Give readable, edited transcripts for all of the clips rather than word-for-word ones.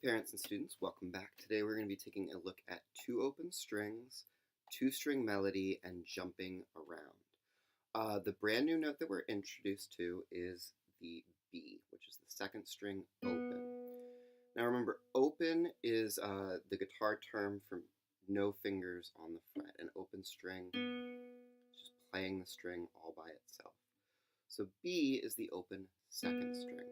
parents and students, welcome back. Today we're going to be taking a look at two open strings, two-string melody, and jumping around. The brand new note that we're introduced to is the B, which is the second string open. Now remember, open is the guitar term for no fingers on the fret. An open string is just playing the string all by itself. So B is the open second string.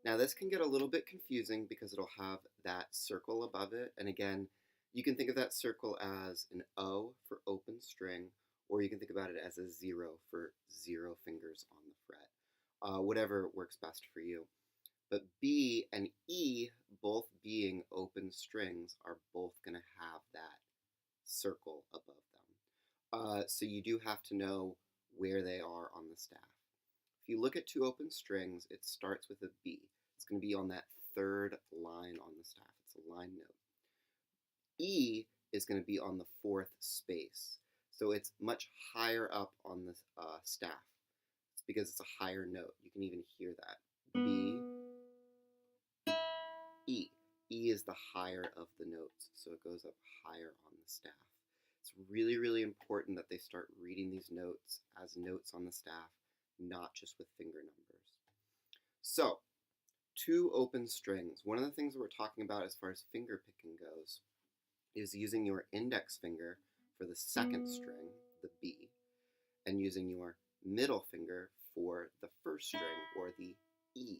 Now this can get a little bit confusing because it'll have that circle above it, and again, you can think of that circle as an O for open string, or you can think about it as a 0 for 0 fingers on the fret. Whatever works best for you. But B and E, both being open strings, are both going to have that circle above them. So you do have to know where they are on the staff. If you look at two open strings, it starts with a B. It's going to be on that third line on the staff. It's a line note. E is going to be on the fourth space. So it's much higher up on the staff. It's because it's a higher note. You can even hear that. B, E. E is the higher of the notes, so it goes up higher on the staff. It's really, really important that they start reading these notes as notes on the staff, not just with finger numbers. So, two open strings. One of the things that we're talking about as far as finger picking goes is using your index finger for the second string, the B, and using your middle finger for the first string, or the E.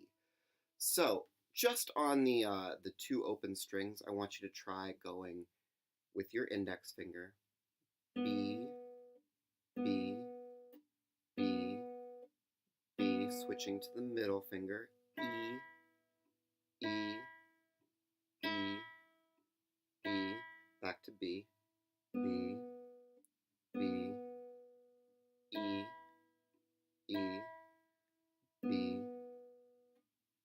So, just on the two open strings, I want you to try going with your index finger, B, B, B, B, switching to the middle finger, E, E, E, E, back to B, B, B, E, E, B,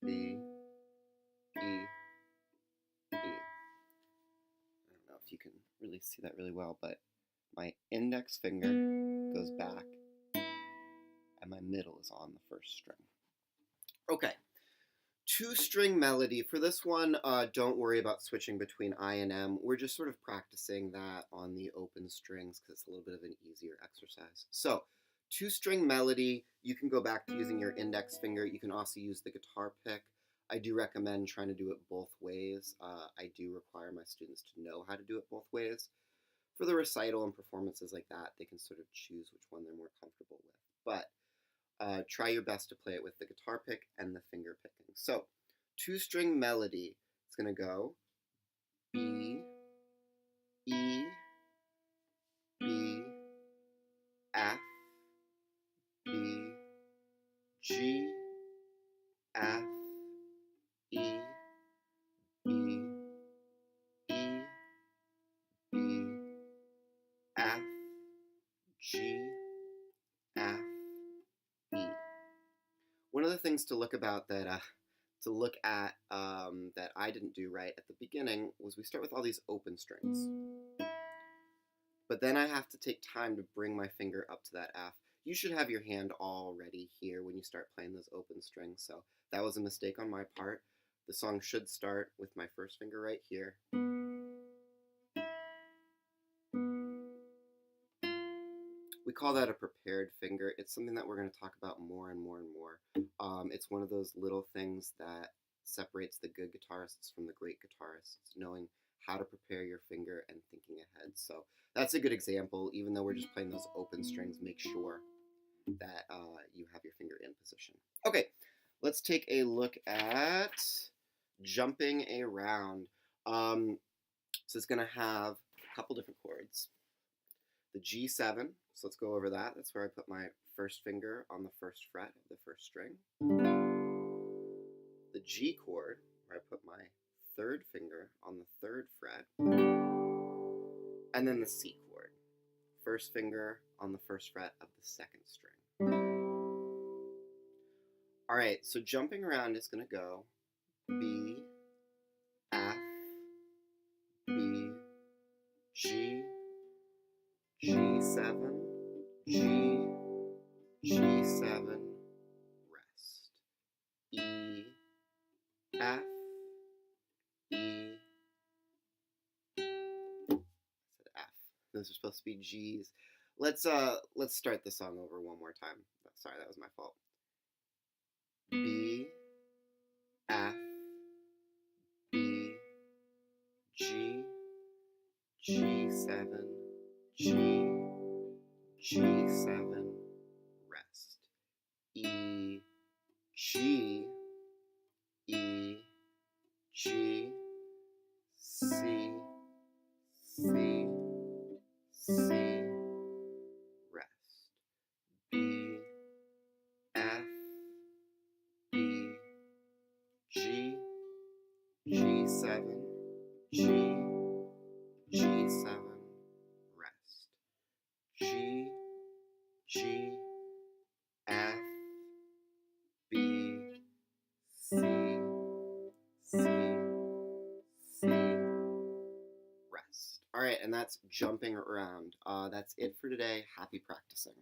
B, E, E. I don't know if you can really see that really well, but my index finger goes back and my middle is on the first string. Okay, two-string melody. For this one, don't worry about switching between I and M. We're just sort of practicing that on the open strings because it's a little bit of an easier exercise. So, two-string melody, you can go back to using your index finger. You can also use the guitar pick. I do recommend trying to do it both ways. I do require my students to know how to do it both ways. For the recital and performances like that, they can sort of choose which one they're more comfortable with. But try your best to play it with the guitar pick and the finger picking. So, two-string melody, it's going to go B, E, B, F, B, G, F, E, B, E, B, F, G, F, E. One of the things to look about that that I didn't do right at the beginning was we start with all these open strings, but then I have to take time to bring my finger up to that F. You should have your hand already here when you start playing those open strings, so that was a mistake on my part. The song should start with my first finger right here. We call that a prepared finger. It's something that we're going to talk about more and more and more. It's one of those little things that separates the good guitarists from the great guitarists, knowing how to prepare your finger and thinking ahead. So that's a good example. Even though we're just playing those open strings, make sure that you have your finger in position. Okay, let's take a look at jumping around. So it's going to have a couple different chords. The G7, so let's go over that. That's where I put my first finger on the first fret of the first string. The G chord, where I put my third finger on the third fret. And then the C chord, first finger on the first fret of the second string. All right, so jumping around is going to go B, F, B, G, G7, G, G7, rest. E, F, E, Those are supposed to be G's. Let's start the song over one more time. Sorry, that was my fault. B, F, B, G, G7, G, G7, rest. E, G, E, G, C, C, C, rest. B, F, B, G, G7, G, G7, rest. G, G, F, B, C, C, C, rest. All right, and that's jumping around. That's it for today. Happy practicing.